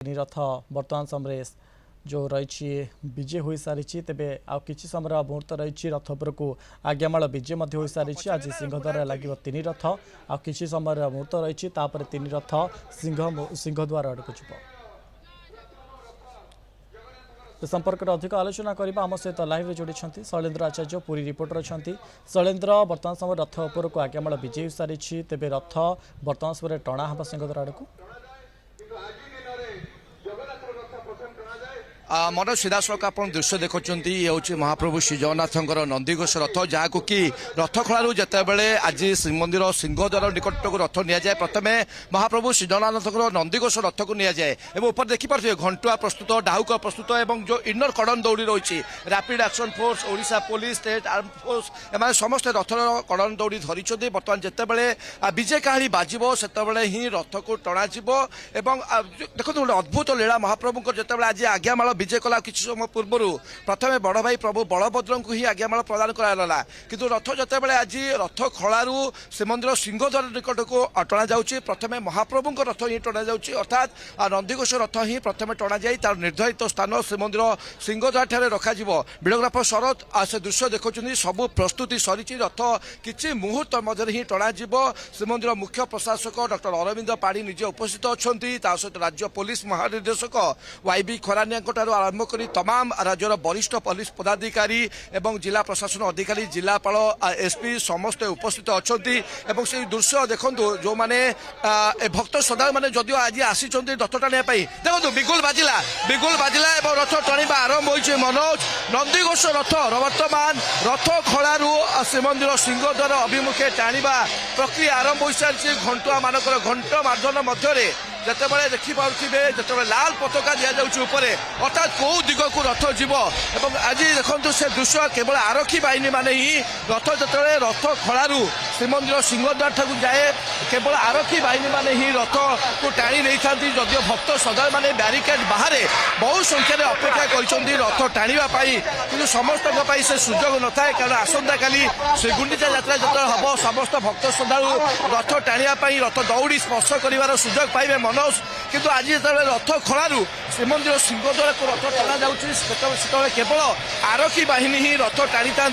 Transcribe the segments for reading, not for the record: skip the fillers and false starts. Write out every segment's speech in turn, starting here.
रथ बर्तमान समय जो रही विजय हो सारी तेज आउ कि समय मुहूर्त रही रथ उपर को आज्ञामाल विजय हो सारी आज सिंहद्वार लगे तीन रथ आउ कि समय मुहूर्त रही तीन रथ सिंहद्वार आड़क जी संपर्क में अधिक आलोचना करने आम सहित लाइव जोड़ी शैलेन्द्र आचार्य पुरी रिपोर्टर अच्छा शैलेन्द्र बर्तमान समय रथ उपर को आज्ञामाल विजय हो सारी तेज रथ बर्तमान समय टणा हम सिंहद्वार आड़क मन सीधासख आप दृश्य देखुं ये हूँ महाप्रभु श्री जगन्नाथ नंदीघोष रथ जहाँ को कि रथ खलू जितेबाला आज श्रीमंदिर सिंहद्वार निकट को रथ नि जाए प्रथम महाप्रभु श्री जगन्नाथ नंदीघोष रथ को नि जाए ऊपर देखिपे घंटुआ प्रस्तुत डाहुक प्रस्तुत और जो इनर कड़न दौड़ी रही rapid action force Odisha police state arm force एम समस्ते रथर कड़न दौड़ी धरी बर्तमान जितेबाला विजय काहली बाजिबो सेतेबाला ही रथ को टणा देखो गोटे अद्भुत लीला महाप्रभु जितेबाला आज आज्ञामाल विजय कला किसी समय पूर्व प्रथम बड़ भाई प्रभु बलभद्र को ही आज्ञामाल प्रदान कराला किंतु रथ जितेबाला आज रथ खलू श्रीमंदिर सिंहद्वार निकट को टणा जाऊँगी प्रथम महाप्रभु रथ ही टणा जाऊँगी अर्थात नंदीघोष रथ ही प्रथम टणा जाए तार निर्धारित स्थान श्रीमंदिर सिंहद्वार ठारे रखा वीडियोग्राफर शरद से दृश्य देखुं सबू प्रस्तुति सरी रथ किसी मुहूर्त मध्य ही टणा श्रीमंदिर मुख्य प्रशासक डॉक्टर अरविंद पाढ़ी निजे उपस्थित अच्छा सहित राज्य पुलिस महानिर्देशक वाईबी खरानिया आरंभ कर तमाम राज्यर वरिष्ठ पुलिस पदाधिकारी एवं जिला प्रशासन अधिकारी जिलापाल एसपी समस्ते उपस्थित अच्छा से दृश्य देखु जो मैंने भक्त श्रद्धा मैंने जदिव आज आसी रथ टाणिया देखो बिगुल बाजिला रथ टाणा आरंभ हो मनोज नंदीघोष रथ बर्तमान रथ खलू श्रीमंदिर सिंहद्वार अभिमुखे टाणा प्रक्रिया आरंभ हो सारी घंटुआ मानकर घंट मार्जन मध्य जितेबाला देखिपे जिते लाल पताका दि जाऊँगी अर्थात कौ दिग को रथ जीव और आज देखो से दृश्य केवल आरक्षी बाहिनी माने ही रथ जो रथ खलू श्रीमंदिर सिंहद्वार ठाक जाए केवल आरक्षी बाहिनी माने ही रथ को टाणी नहीं था जदिव भक्त श्रद्धा मैंने ब्यारिकेड बाहर बहु संख्यार अपेक्षा कर रथ टाणी कि समस्त से सुजोग न था कारण आसंता काली श्रीगुंडीचा यात्रा जो हम समस्त भक्त श्रद्धालु रथ टाणिया रथ दौड़ी स्पर्श कर सुजोग पाइबे मनोज किंतु आज जो रथ खलू श्रीमंदिर सिंहद्वार को रथ टणा जाऊँगी केवल आरक्षी बाहिनी ही रथ टाणी था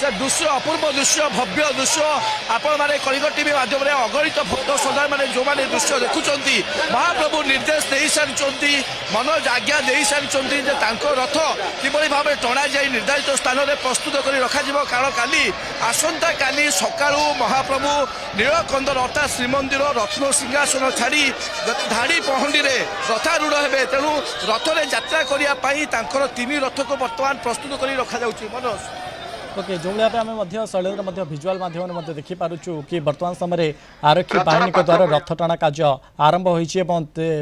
से दृश्य अपूर्व दृश्य भव्य दृश्य आपण मैंने कलिंग टीवी माध्यम अगणित भक्त श्रद्धा मैंने जो मैंने दृश्य देखुंट महाप्रभु निर्देश दे सारी मनोज आज्ञा दे सारी रथ किभली भाव टणा जाए निर्धारित स्थान में प्रस्तुत कर रखा कारण काली आसंता काली सकाळू महाप्रभु नीलकंदर अर्थात श्रीमंदिर रत्न सिंहासन छाड़ी धाड़ी पहंडी रथारूढ़ हे तेणु रथरे यात्रा करने तीन रथ को बर्तमान प्रस्तुत कर रखा मनोज ओके जो भाव शैलेन्द्र भिजुआल मध्यम देखिपुँ कि बर्तमान समय आरक्षी बाहिनी द्वारा रथ टाणा कार्य आरंभ होती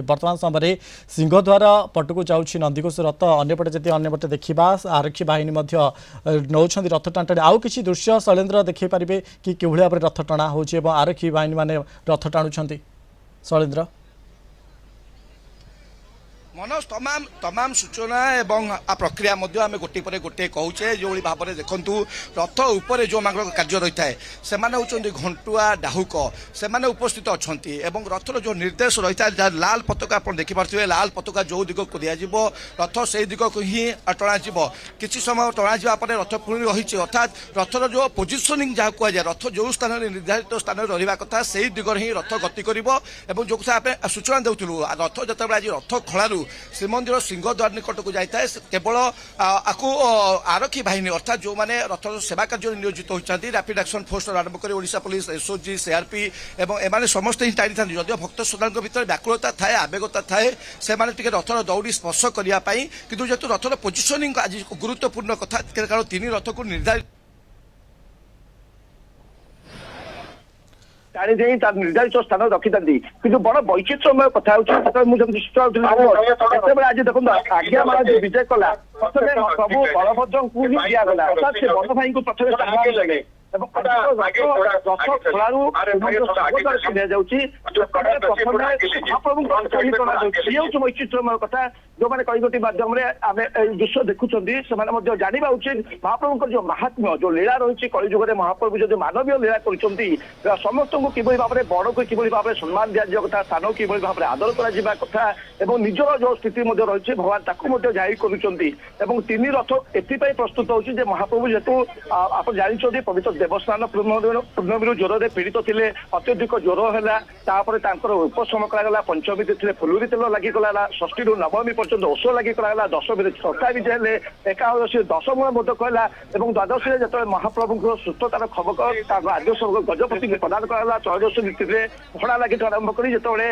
बर्तमान समय सिंहद्वार पटक जाऊँगी नंदीघोष रथ अंपटे जब अंपटे देखा आरक्षी बाहिनी नौ रथ टाणी आउ कि दृश्य शैलेन्द्र देखिपारे कि किभली भाव रथ टणा हो आरक्षी बाहिनी मैंने रथ टाणुंट शैलेन्द्र मनोज तमाम सूचना एवं प्रक्रिया आम गोटे पर गोटे कहूचे जो भाव में देखु रथ उपर जो मान कार्य रही है से हूँ घंटुआ डाहुक से उपस्थित अच्छा रथर जो निर्देश रही है लाल पताका आप देखिपे लाल पताका जो दिग को दिज्व रथ से दिग को ही टणा किसी समय टणा जापर रथ पुणी रही अर्थात रथर जो पोजिशनिंग जहाँ कहुए रथ जो स्थान निर्धारित स्थान में रहा कथा से दिगरे ही रथ गति कर जो कथा आप सूचना देलु रथ जो आज रथ खलू श्रीमंदिर सिंहद्वार निकट को जाता है केवल आपको आरक्षी बाहिनी अर्थात जो मैंने रथ सेवा कार्य नियोजित होती रैपिड एक्शन फोर्स आरंभ कर ओडिशा पुलिस एसओजी सीआरपी एवं एमाने समस्ते ही टाणी था जदिव भक्त श्रद्धा भर व्याकुलता थाए आवेगता थाए से रथर दौड़ी स्पर्श करने कि जेहतु रथर पोजिशनिंग आज गुरुत्वपूर्ण कथा कारण तीन रथ को निर्धारित टाणी निर्धारित स्थान रखी था कि बड़ वैचित्रमय कथा आज देखो आज्ञामाला जो विजय कला प्रथम प्रभु बलभद्र को ही दिगला अर्थात से बड़ भाई को प्रथम सम्मान देले ଏବଂ ରଥଖଳାରୁ ନିଆଯାଉଛି ମହାପ୍ରଭୁଙ୍କ ଇଏ ହଉଛି ବୈଚିତ୍ର୍ୟମୟ କଥା। ଯୋଉମାନେ କଇଗୋଟି ମାଧ୍ୟମରେ ଆମେ ଏଇ ଦୃଶ୍ୟ ଦେଖୁଛନ୍ତି ସେମାନେ ମଧ୍ୟ ଜାଣିବା ଉଚିତ ମହାପ୍ରଭୁଙ୍କର ଯୋଉ ମାହାତ୍ମ୍ୟ ଯୋଉ ଲୀଳା ରହିଛି କଳିଯୁଗରେ ମହାପ୍ରଭୁ ଯଦି ମାନବୀୟ ଲୀଳା କରିଛନ୍ତି ସମସ୍ତଙ୍କୁ କିଭଳି ଭାବରେ ବଡକୁ କିଭଳି ଭାବରେ ସମ୍ମାନ ଦିଆଯିବା କଥା ସ୍ଥାନକୁ କିଭଳି ଭାବରେ ଆଦର କରାଯିବା କଥା ଏବଂ ନିଜର ଯୋଉ ସ୍ଥିତି ମଧ୍ୟ ରହିଛି ଭଗବାନ ତାକୁ ମଧ୍ୟ ଜାହିର କରୁଛନ୍ତି। ଏବଂ ତିନି ରଥ ଏଥିପାଇଁ ପ୍ରସ୍ତୁତ ହଉଛି ଯେ ମହାପ୍ରଭୁ ଯେହେତୁ ଆପଣ ଜାଣିଛନ୍ତି ପବିତ୍ର ଦେବସ୍ନାନ ପୂର୍ଣ୍ଣମୀରୁ ଜ୍ୱରରେ ପୀଡ଼ିତ ଥିଲେ ଅତ୍ୟଧିକ ଜ୍ୱର ହେଲା ତାପରେ ତାଙ୍କର ଉପଶମ କରାଗଲା ପଞ୍ଚମୀ ତିଥିରେ ଫୁଲୁରି ତେଲ ଲାଗିଗଲା ଷଷ୍ଠୀରୁ ନବମୀ ପର୍ଯ୍ୟନ୍ତ ଔଷ ଲାଗି କରାଗଲା ଦଶମୀରେ ଛକା ବିଜେ ହେଲେ ଏକାଦଶୀ ଦଶମୂଳ ମୋଦକ ହେଲା ଏବଂ ଦ୍ୱାଦଶୀରେ ଯେତେବେଳେ ମହାପ୍ରଭୁଙ୍କର ସୁସ୍ଥତାର ଖବର ତାଙ୍କ ଆଦ୍ୟ ସ୍ୱର୍ଗ ଗଜପତିଙ୍କୁ ପ୍ରଦାନ କରାଗଲା ତ୍ରୟୋଦଶୀ ନୀତିରେ ଭଡ଼ା ଲାଗିଠୁ ଆରମ୍ଭ କରି ଯେତେବେଳେ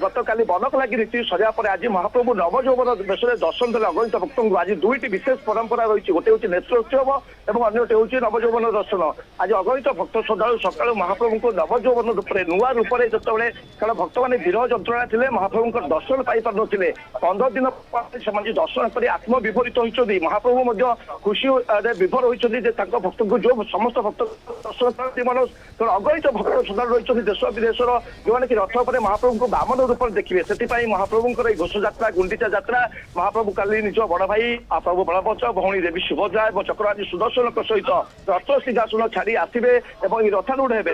ଗତକାଲି ବନକ ଲାଗି ନୀତି ସରିବା ପରେ ଆଜି ମହାପ୍ରଭୁ ନବଯୌବନ ବେଶରେ ଦର୍ଶନ ଦେଲେ ଅଗଣିତ ଭକ୍ତଙ୍କୁ ଆଜି ଦୁଇଟି ବିଶେଷ ପରମ୍ପରା ରହିଛି ଗୋଟେ ହେଉଛି ନେତ୍ରୋତ୍ସବ ଏବଂ ଅନ୍ୟଟି ହେଉଛି ନବଯୌବନ ଦର୍ଶନ। ଆଜି ଅଗଣିତ ଭକ୍ତ ଶ୍ରଦ୍ଧାଳୁ ସକାଳୁ ମହାପ୍ରଭୁଙ୍କୁ ନବଯୌବନ ରୂପରେ ନୂଆ ରୂପରେ ଯେତେବେଳେ କାରଣ ଭକ୍ତମାନେ ବିରହ ଯନ୍ତ୍ରଣା ଥିଲେ ମହାପ୍ରଭୁଙ୍କର ଦର୍ଶନ ପାଇପାରୁନଥିଲେ 15 ଦିନ ପରେ ସେମାନେ ଦର୍ଶନ କରି ଆତ୍ମବିଭରିତ ହୋଇଛନ୍ତି ମହାପ୍ରଭୁ ମଧ୍ୟ ଖୁସିରେ ବିଭୋର ହୋଇଛନ୍ତି ଯେ ତାଙ୍କ ଭକ୍ତଙ୍କୁ ଯୋଉ ସମସ୍ତ ଭକ୍ତ ଦର୍ଶନ କରନ୍ତି ମନୋଜ ତେଣୁ ଅଗଣିତ ଭକ୍ତ ଶ୍ରଦ୍ଧାଳୁ ରହିଛନ୍ତି ଦେଶ ବିଦେଶର ଯୋଉମାନେ କି ରଥ ଉପରେ ମହାପ୍ରଭୁଙ୍କୁ ବାମନ ରୂପରେ ଦେଖିବେ ସେଥିପାଇଁ ମହାପ୍ରଭୁଙ୍କର ଏଇ ଘୋଷଯାତ୍ରା ଗୁଣ୍ଡିଚା ଯାତ୍ରା ମହାପ୍ରଭୁ କାଲି ନିଜ ବଡ ଭାଇ ପ୍ରଭୁ ବଳଭଦ୍ର ଭଉଣୀ ଦେବୀ ସୁଭଦ୍ରା ଏବଂ ଚକ୍ରରାଜୀ ସୁଦର୍ଶନଙ୍କ ସହିତ ରଥ ସିଂହାସନ ଛାଡି ଆସିବେ ଏବଂ ଏହି ରଥାରୂଢ ହେବେ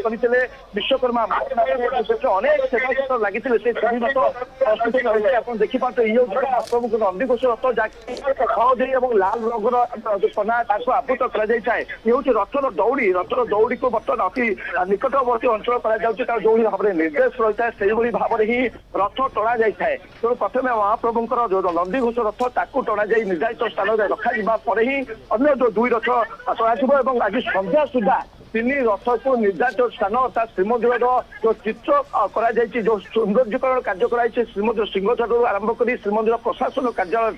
କରିଥିଲେ ବିଶ୍ୱକର୍ମା ଅନେକ ସେବା ଲାଗିଥିଲେ ସେ ଆପଣ ଦେଖିପାରୁଥିବେ ଇଏ ମହାପ୍ରଭୁଙ୍କ ନନ୍ଦିଘୋଷ ରଥ ଯାହାକି ହଳଦୀ ଏବଂ ଲାଲ ରଙ୍ଗର କନା ତାକୁ ଆବୃତ କରାଯାଇଥାଏ ଇଏ ହଉଛି ରଥର ଦଉଡିକୁ ବର୍ତ୍ତମାନ ଅତି ନିକଟବର୍ତ୍ତୀ ଅଞ୍ଚଳ କରାଯାଉଛି ତାର ଯୋଉଭଳି ଭାବରେ ନିର୍ଦ୍ଦେଶ ରହିଥାଏ ସେଇଭଳି ଭାବରେ ହିଁ ରଥ ଟଣା ଯାଇଥାଏ। ତେଣୁ ପ୍ରଥମେ ମହାପ୍ରଭୁଙ୍କର ଯୋଉ ନନ୍ଦିଘୋଷ ରଥ ତାକୁ ଟଣାଯାଇ ନିର୍ଦ୍ଧାରିତ ସ୍ଥାନରେ ରଖାଯିବା ପରେ ହିଁ ଅନ୍ୟ ଯୋଉ ଦୁଇ ରଥ ଟଣାଯିବ ଏବଂ ଆଜି ସନ୍ଧ୍ୟା ସୁଦ୍ଧା ତିନି ରଥକୁ ନିର୍ଦ୍ଧାରିତ ସ୍ଥାନ ଅର୍ଥାତ୍ ଶ୍ରୀମନ୍ଦିରର ଯୋଉ ଚିତ୍ର କରାଯାଇଛି ଯୋଉ ସୌନ୍ଦର୍ଯ୍ୟକରଣ କାର୍ଯ୍ୟ କରାଯାଇଛି ଶ୍ରୀମନ୍ଦିର ସିଂହଦ୍ୱାରରୁ ଆରମ୍ଭ କରି ଶ୍ରୀମନ୍ଦିର ପ୍ରଶାସନ କାର୍ଯ୍ୟାଳୟ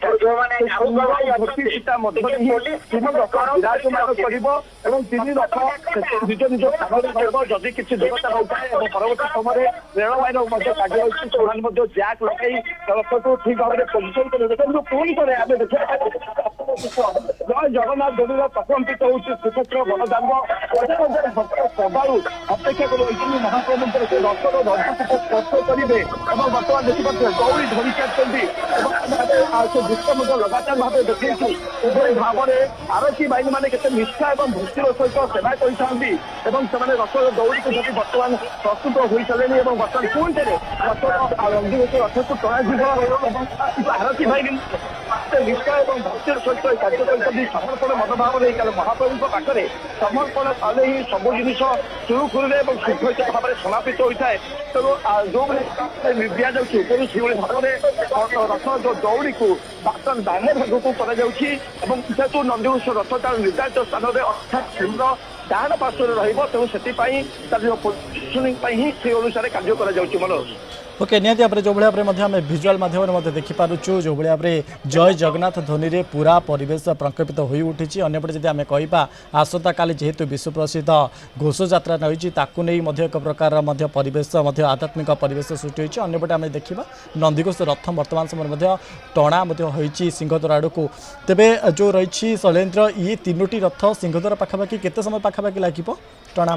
ମଧ୍ୟରେ ହିଁ ବିରାଜମାନ କରିବ ଏବଂ ତିନି ରଥ ନିଜ ନିଜ ସ୍ଥାନରେ ରହିବ ଯଦି କିଛି ଦୁର୍ଘଟଣା ହୋଇଥାଏ ଏବଂ ପରବର୍ତ୍ତୀ ସମୟରେ ରେଳବାଇର ମଧ୍ୟ କାର୍ଯ୍ୟ ରହିଛି ସେମାନେ ମଧ୍ୟ ଜ୍ୟାକ୍ ଲଗାଇ ରଥକୁ ଠିକ ଭାବରେ ପୋଜିସନ କରିବେ। କିନ୍ତୁ ପୁଣି ଥରେ ଆମେ ଦେଖିବା ଜୟ ଜଗନ୍ନାଥ ଯୋଡ଼ିର ପ୍ରକମ୍ପିତ ହେଉଛି ଶ୍ରୀକ୍ଷେତ୍ର ବଡ଼ଦାଣ୍ଡ ଭକ୍ତ ଶ୍ରଦ୍ଧାଳୁ ଅପେକ୍ଷା କରି ରହିଛନ୍ତି ମହାପ୍ରଭୁଙ୍କର ସେ ରଥର ଧୈର୍ଯ୍ୟକୁ ସ୍ପର୍ଶ କରିବେ ଏବଂ ବର୍ତ୍ତମାନ ଦେଖିପାରୁଥିବେ ଦୌଡ଼ି ଧରି ଚାଲିଛନ୍ତି ଏବଂ ସେ ଦୃଶ୍ୟ ମଧ୍ୟ ଲଗାତାର ଭାବେ ଦେଖେଇଛୁ ଏଭଳି ଭାବରେ ଆରକ୍ଷୀ ବାହିନୀ ମାନେ କେତେ ନିଷ୍ଠା ଏବଂ ଭକ୍ତିର ସହିତ ସେବା କରିଥାନ୍ତି ଏବଂ ସେମାନେ ରଥର ଦୌଡ଼ିକୁ ଯଦି ବର୍ତ୍ତମାନ ପ୍ରସ୍ତୁତ ହୋଇସାରିଲେଣି ଏବଂ ବର୍ତ୍ତମାନ ପୁଣି ଥରେ ରଥର ନନ୍ଦିଘୋଷ ରଥକୁ ଟଣାଯିବ ଏବଂ ଆରକ୍ଷୀ ବାହିନୀ ନିଷ୍ଠା ଏବଂ ଭକ୍ତିର ସହିତ କାର୍ଯ୍ୟ କରିଛନ୍ତି ସମର୍ପଣ ମନୋଭାବରେ କାରଣ ମହାପ୍ରଭୁଙ୍କ ପାଖରେ ସମର୍ପଣ କଲେ ହିଁ ସବୁ ଜିନିଷ ସୁରୁଖୁରୁରେ ଏବଂ ଶୃଙ୍ଖଳିତ ଭାବରେ ସମାପିତ ହୋଇଥାଏ। ତେଣୁ ଯୋଉଭଳି ଦିଆଯାଉଛି ଉପରୁ ସେଇଭଳି ଭାବରେ ରଥ ଯୋଉ ଦୌଡ଼ିକୁ ବର୍ତ୍ତମାନ ବାମ ଭାଗକୁ କରାଯାଉଛି ଏବଂ ଯେହେତୁ ନନ୍ଦିଘୋଷ ରଥ ତାର ନିର୍ଦ୍ଧାରିତ ସ୍ଥାନରେ ଅର୍ଥାତ୍ ସିଂହର ଡାହାଣ ପାର୍ଶ୍ୱରେ ରହିବ ତେଣୁ ସେଥିପାଇଁ ତାର ଯୋଉ ପୋଜିସନିଂ ପାଇଁ ହିଁ ସେ ଅନୁସାରେ କାର୍ଯ୍ୟ କରାଯାଉଛି ମନୋଜ। ओके निहाती भाव जो भाई भिजुआल माध्यम देखिपुँ जो भाई जय जगन्नाथ ध्वनि पूरा परिवेश प्रकम्पित हो उठी अंपटे जब आम कह आसंता काली जेहेतु विश्व प्रसिद्ध घोषयात्रा रही एक प्रकार परिवेश आध्यात्मिक परिवेश सृष्टि होती अंपटे आम देखा नंदीघोष रथ बर्तमान समय टणा होती सिंहद्वार आड़ को तेरे जो रही शैलेन्द्र ये तीनोटी रथ सिंहद्वार पाखापाखि केते समय पाखापाखि लगे टणा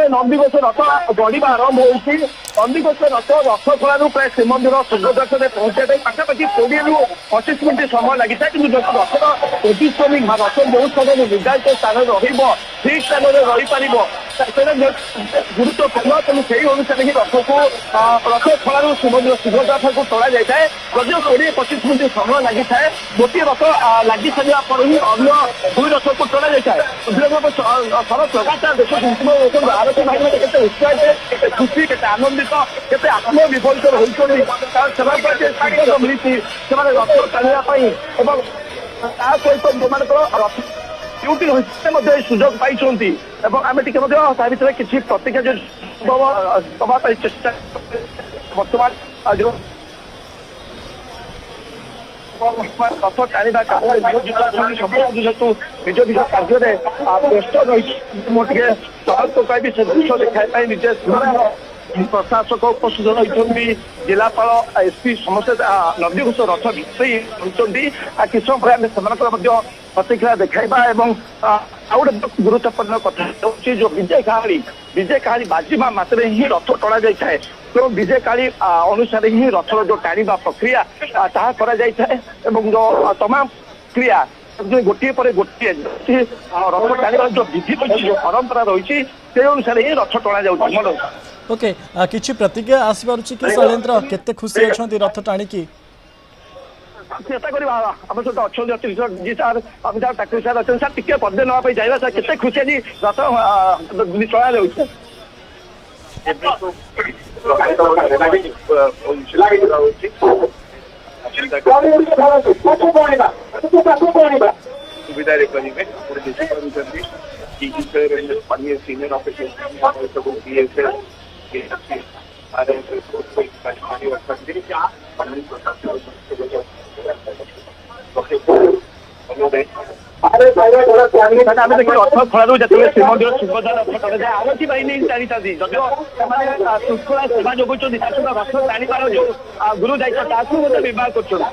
नंदीघोष रथ गढ़ा आरंभ होती नंदीघोष रथ रथखोलू प्राय श्रीमंदिर स्वर्गद्वार पहुंचा पाखापाखि 20 ରୁ 25 मिनिट समय लगी था कि रथर पोजिशनिंग रथ जो स्थान निर्धारित स्थान ठीक स्थान रही गुरुत्वपूर्ण तेणु से अनुसार ही रथको रथखोलू श्रीमंदिर सिंहद्वार को टणा जाए जदिव 20-25 मिनिट समय लगी था गोटे रथ लगी सारा पर ही अन्य दुई रथ को टणा जाए सरस लगातार देश आरती भाई केते उत्साहित खुशी केते आनंदित केते आत्मविभरित होती कारण मिली रथ टाणियापाई सहित जो रथ ड्यूटी रही सुजोग पाई आम टे भर किसी प्रतिज्ञा दवाई चेष्टा बर्तमान जो रथ टाणा जेहेतु निज निज कार्य व्यस्त रही मुझे कहबी से दृश्य देखा निजे ପ୍ରଶାସକ ଉପସ୍ଥିତ ରହିଛନ୍ତି, ଜିଲ୍ଲାପାଳ, ଏସ୍ପି ସମସ୍ତେ ନନ୍ଦିଘୋଷ ରଥ ଭିତରେ ରହିଛନ୍ତି। କିଛି ସମୟ ପରେ ଆମେ ସେମାନଙ୍କର ମଧ୍ୟ ପ୍ରତିକ୍ରିୟା ଦେଖାଇବା ଏବଂ ଆଉ ଗୋଟେ ଗୁରୁତ୍ୱପୂର୍ଣ୍ଣ କଥା ହେଉଛି ଯୋଉ ବିଜୟ କାହାଳୀ ବାଜିବା ମାତ୍ରେ ହିଁ ରଥ ଟଣା ଯାଇଥାଏ। ତେଣୁ ବିଜୟ କାଳୀ ଅନୁସାରେ ହିଁ ରଥର ଯୋଉ ଟାଣିବା ପ୍ରକ୍ରିୟା ତାହା କରାଯାଇଥାଏ ଏବଂ ଯୋଉ ତମାମ କ୍ରିୟା ଗୋଟିଏ ପରେ ଗୋଟିଏ ରଥ ଟାଣିବାର ଯୋଉ ବିଧି ରହିଛି, ଯୋଉ ପରମ୍ପରା ରହିଛି, ସେ ଅନୁସାରେ ହିଁ ରଥ ଟଣା ଯାଉଛି। ମନୋଜ, ଓକେ, କିଛି ପ୍ରତିକ୍ରିୟା ଆସିପାରୁଛି କି ଶୈଳେନ୍ଦ୍ର? କେତେ ଖୁସି ଅଛନ୍ତି ରଥ ଟାଣିକି? চেষ্টা করি আমার সহ অনেক অতিরিক্ত জি স্যার অমিতাভ ঠাকুর স্যার অনেক স্যার টিকে পদে নেওয়া যাইবা স্যার কেতে খুশি আছি রথ চলা যাচ্ছে। ସୁବିଧାରେ କରିବେ ଆପଣ ଦେଖିପାରୁଛନ୍ତି କି ସ୍ଥାନୀୟ ସିନିୟର ଅଫିସର ସବୁ ଆମେ ଦେଖି ରଥ ଖଳାରୁ ଯେତେବେଳେ ଶ୍ରୀମନ୍ଦିର ସିଂହଦ୍ୱାର ରଥ ଟଣାଯାଏ ଆରତୀ ବାହିନୀ ଟାଣିଥାନ୍ତି। ଯଦିଓ ସେମାନେ ଶୃଙ୍ଖଳା ସେବା ଯୋଗାଉଛନ୍ତି, ତା ସହିତ ରଥ ଟାଣିବାର ଯୋଉ ଗୁରୁ ଦାୟିତ୍ୱ ତାକୁ ମଧ୍ୟ ବିବାହ କରୁଛନ୍ତି।